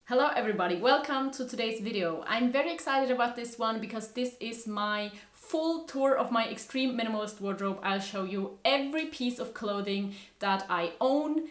Hello everybody, welcome to today's video. I'm very excited about this one because this is my full tour of my extreme minimalist wardrobe. I'll show you every piece of clothing that I own,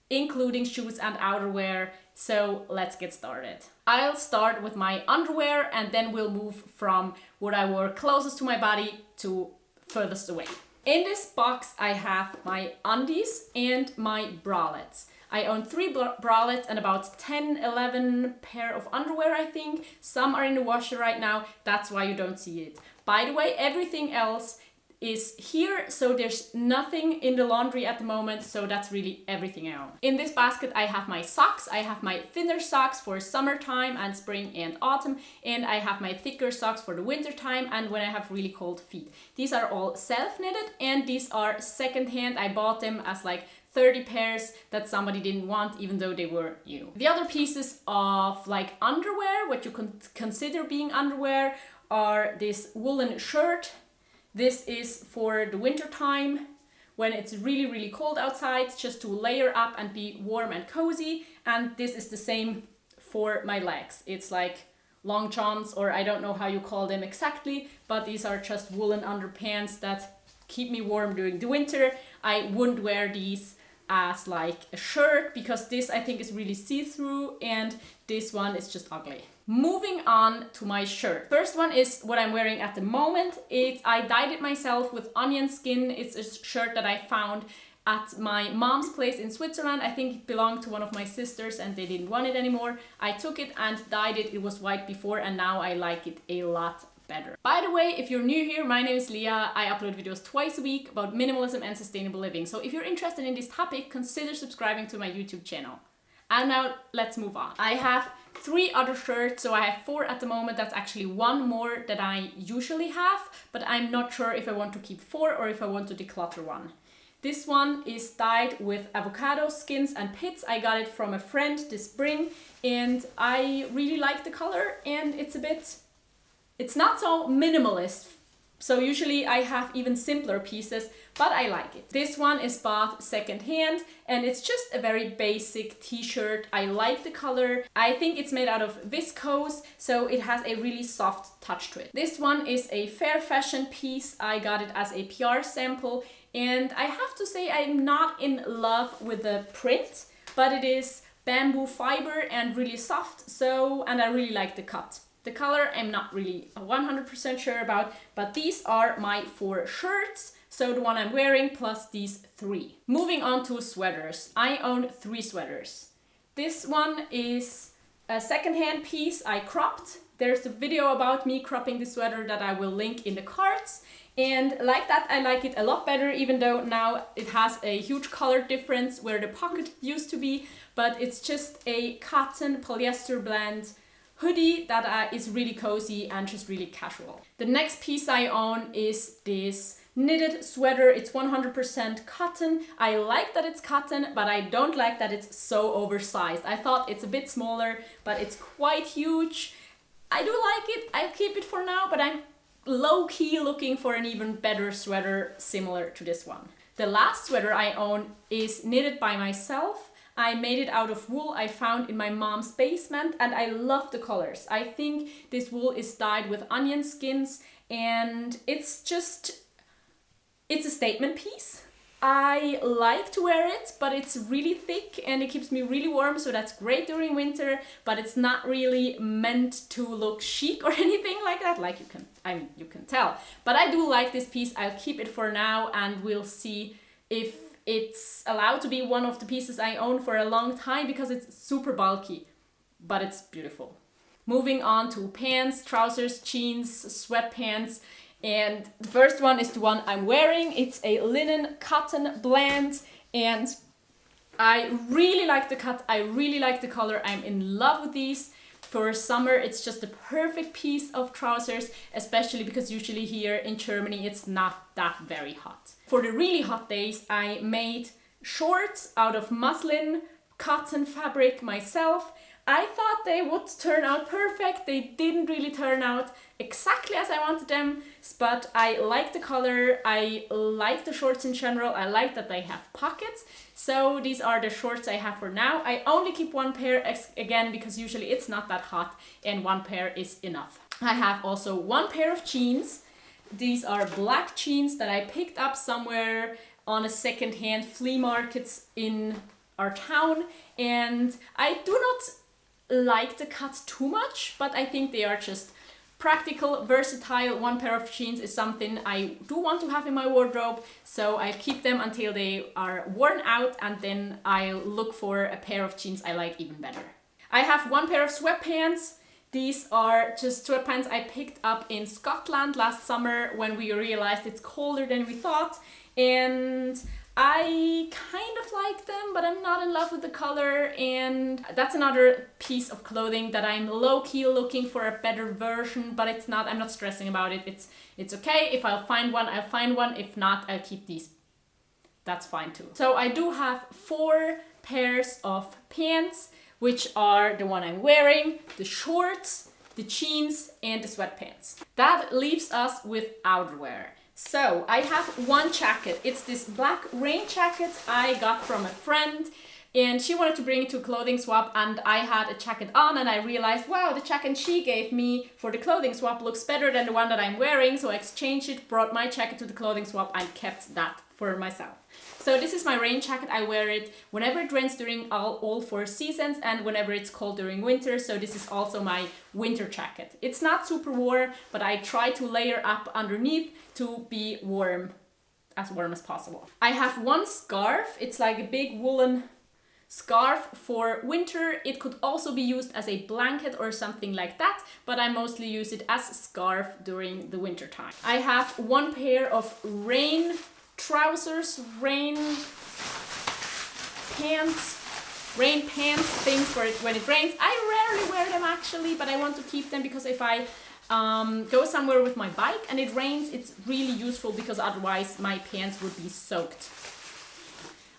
including shoes and outerwear. So let's get started. I'll start with my underwear and then we'll move from what I wore closest to my body to furthest away. In this box I have my undies and my bralettes. I own 3 bralettes and about 10-11 pair of underwear, I think. Some are in the washer right now, that's why you don't see it. By the way, everything else is here, so there's nothing in the laundry at the moment, so that's really everything I own. In this basket I have my socks. I have my thinner socks for summertime and spring and autumn, and I have my thicker socks for the winter time and when I have really cold feet. These are all self-knitted and these are secondhand. I bought them as like 30 pairs that somebody didn't want, even though they were new. The other pieces of like underwear, what you consider being underwear, are this woolen shirt. This is for the winter time when it's really cold outside, just to layer up and be warm and cozy. And this is the same for my legs. It's like long johns, or I don't know how you call them exactly, but these are just woolen underpants that keep me warm during the winter. I wouldn't wear these as like a shirt because this I think is really see-through and this one is just ugly. Moving on to my shirt. First one is what I'm wearing at the moment. I dyed it myself with onion skin. It's a shirt that I found at my mom's place in Switzerland. I think it belonged to one of my sisters and they didn't want it anymore. I took it and dyed it. It was white before and now I like it a lot better. By the way, if you're new here, my name is Leah. I upload videos twice a week about minimalism and sustainable living. So if you're interested in this topic, consider subscribing to my YouTube channel. And now let's move on. I have 3 other shirts, so I have 4 at the moment. That's actually 1 more than I usually have, but I'm not sure if I want to keep 4 or if I want to declutter one. This one is dyed with avocado skins and pits. I got it from a friend this spring and I really like the color, and it's not so minimalist. So usually I have even simpler pieces, but I like it. This one is bought secondhand and it's just a very basic t-shirt. I like the color. I think it's made out of viscose, so it has a really soft touch to it. This one is a fair fashion piece. I got it as a PR sample and I have to say I'm not in love with the print, but it is bamboo fiber and really soft, and I really like the cut. The color I'm not really 100% sure about, but these are my 4 shirts. So the one I'm wearing plus these 3. Moving on to sweaters. I own 3 sweaters. This one is a secondhand piece I cropped. There's a video about me cropping the sweater that I will link in the cards. And like that, I like it a lot better, even though now it has a huge color difference where the pocket used to be, but it's just a cotton polyester blend hoodie that is really cozy and just really casual. The next piece I own is this knitted sweater. It's 100% cotton. I like that it's cotton, but I don't like that it's so oversized. I thought it's a bit smaller, but it's quite huge. I do like it. I'll keep it for now, but I'm low-key looking for an even better sweater similar to this one. The last sweater I own is knitted by myself. I made it out of wool I found in my mom's basement and I love the colors. I think this wool is dyed with onion skins and it's a statement piece. I like to wear it, but it's really thick and it keeps me really warm, so that's great during winter, but it's not really meant to look chic or anything like that, like you can tell. But I do like this piece. I'll keep it for now and we'll see if it's allowed to be one of the pieces I own for a long time because it's super bulky, but it's beautiful. Moving on to pants, trousers, jeans, sweatpants, and the first one is the one I'm wearing. It's a linen cotton blend and I really like the cut, I really like the color, I'm in love with these. For summer, it's just a perfect piece of trousers, especially because usually here in Germany it's not that very hot. For the really hot days, I made shorts out of muslin cotton fabric myself. I thought thought they would turn out perfect. They didn't really turn out exactly as I wanted them, but I like the color, I like the shorts in general, I like that they have pockets. So these are the shorts I have for now. I only keep one pair again because usually it's not that hot and one pair is enough. I have also one pair of jeans. These are black jeans that I picked up somewhere on a secondhand flea markets in our town, and I do not like the cut too much, but I think they are just practical, versatile. One pair of jeans is something I do want to have in my wardrobe, so I keep them until they are worn out, and then I'll look for a pair of jeans I like even better. I have one pair of sweatpants. These are just sweatpants I picked up in Scotland last summer when we realized it's colder than we thought, and I kind of like them, but I'm not in love with the color, and that's another piece of clothing that I'm low-key looking for a better version, but it's not, I'm not stressing about it. It's okay. If I'll find one, I'll find one. If not, I'll keep these. That's fine too. So I do have 4 pairs of pants, which are the one I'm wearing, the shorts, the jeans, and the sweatpants. That leaves us with outerwear. So I have one jacket. It's this black rain jacket I got from a friend, and she wanted to bring it to a clothing swap, and I had a jacket on, and I realized, wow, the jacket she gave me for the clothing swap looks better than the one that I'm wearing, so I exchanged it, brought my jacket to the clothing swap, and kept that for myself. So this is my rain jacket. I wear it whenever it rains during all 4 seasons and whenever it's cold during winter. So this is also my winter jacket. It's not super warm, but I try to layer up underneath to be warm as possible. I have one scarf. It's like a big woolen scarf for winter. It could also be used as a blanket or something like that, but I mostly use it as a scarf during the winter time. I have one pair of rain trousers, rain pants things for it when it rains. I rarely wear them actually, but I want to keep them because if I go somewhere with my bike and it rains, it's really useful because otherwise my pants would be soaked.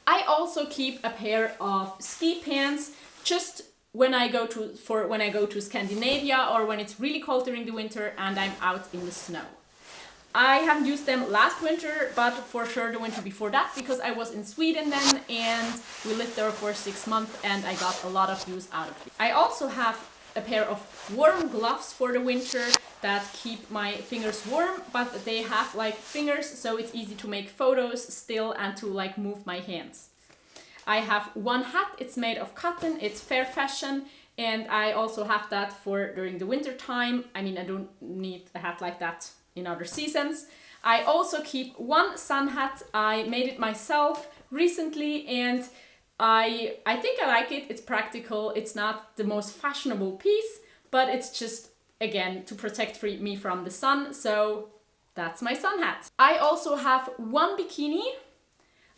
I also keep a pair of ski pants just when I go to Scandinavia or when it's really cold during the winter and I'm out in the snow. I haven't used them last winter, but for sure the winter before that, because I was in Sweden then and we lived there for 6 months and I got a lot of use out of it. I also have a pair of warm gloves for the winter that keep my fingers warm, but they have like fingers, so it's easy to make photos still and to like move my hands. I have one hat. It's made of cotton. It's fair fashion. And I also have that for during the winter time. I mean, I don't need a hat like that in other seasons. I also keep one sun hat. I made it myself recently and I think I like it. It's practical. It's not the most fashionable piece, but it's just, again, to protect me from the sun. So that's my sun hat. I also have one bikini.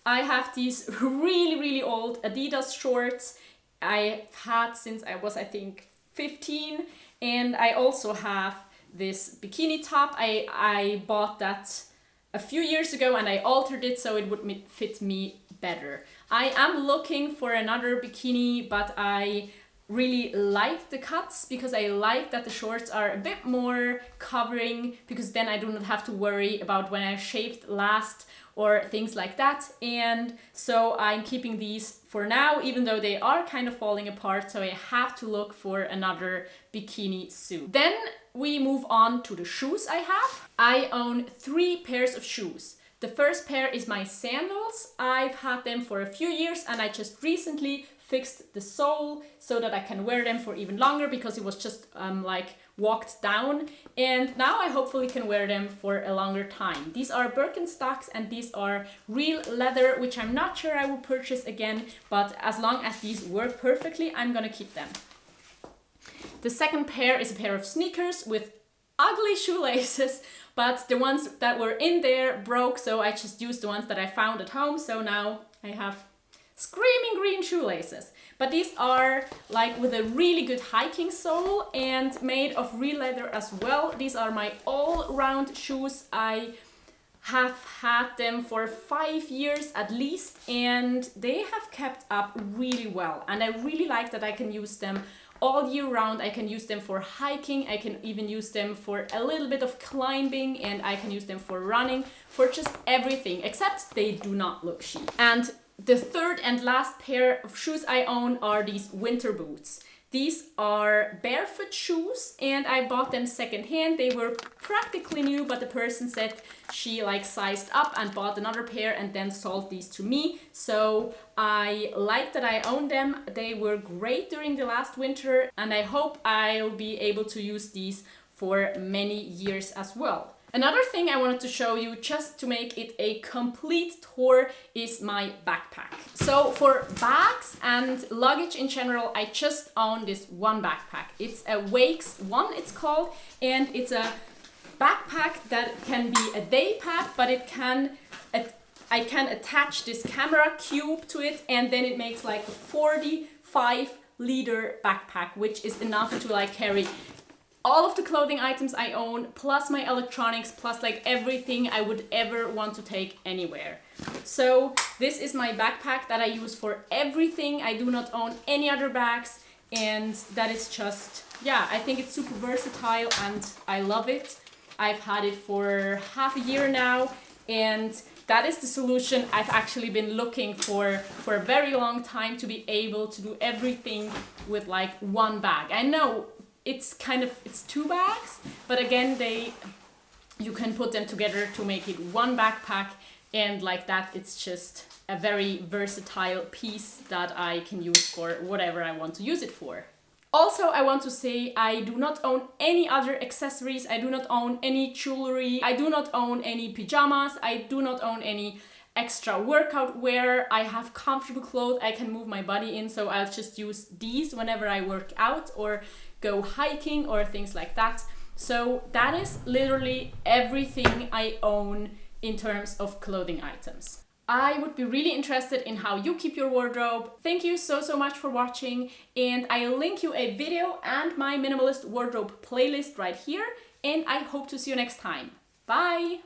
I have these really old Adidas shorts I've had since I was, I think, 15. And I also have this bikini top. I bought that a few years ago and I altered it so it would fit me better. I am looking for another bikini, but I really like the cuts because I like that the shorts are a bit more covering, because then I do not have to worry about when I shaved last or things like that. And so I'm keeping these for now, even though they are kind of falling apart, so I have to look for another bikini suit. Then we move on to the shoes I have. I own 3 pairs of shoes. The first pair is my sandals. I've had them for a few years and I just recently fixed the sole so that I can wear them for even longer because it was just like walked down, and now I hopefully can wear them for a longer time. These are Birkenstocks and these are real leather, which I'm not sure I will purchase again, but as long as these work perfectly, I'm gonna keep them. The second pair is a pair of sneakers with ugly shoelaces, but the ones that were in there broke, so I just used the ones that I found at home, so now I have screaming green shoelaces. But these are like with a really good hiking sole and made of real leather as well. These are my all-round shoes. I have had them for 5 years at least and they have kept up really well, and I really like that I can use them all year round. I can use them for hiking, I can even use them for a little bit of climbing, and I can use them for running, for just everything, except they do not look chic. And the third and last pair of shoes I own are these winter boots. These are barefoot shoes and I bought them secondhand. They were practically new, but the person said she like sized up and bought another pair and then sold these to me. So I like that I own them. They were great during the last winter and I hope I'll be able to use these for many years as well. Another thing I wanted to show you, just to make it a complete tour, is my backpack. So for bags and luggage in general, I just own this one backpack. It's a Wakes One, it's called, and it's a backpack that can be a day pack, but I can attach this camera cube to it, and then it makes like a 45-liter backpack, which is enough to like carry all of the clothing items I own, plus my electronics, plus like everything I would ever want to take anywhere. So this is my backpack that I use for everything. I do not own any other bags, and that is just, yeah, I think it's super versatile and I love it. I've had it for half a year now, and that is the solution I've actually been looking for a very long time, to be able to do everything with like one bag. I know it's two bags, but again, you can put them together to make it one backpack, and like that, it's just a very versatile piece that I can use for whatever I want to use it for. Also, I want to say I do not own any other accessories. I do not own any jewelry. I do not own any pajamas. I do not own any extra workout wear. I have comfortable clothes I can move my body in, so I'll just use these whenever I work out or go hiking or things like that. So that is literally everything I own in terms of clothing items. I would be really interested in how you keep your wardrobe. Thank you so much for watching, and I'll link you a video and my minimalist wardrobe playlist right here, and I hope to see you next time. Bye!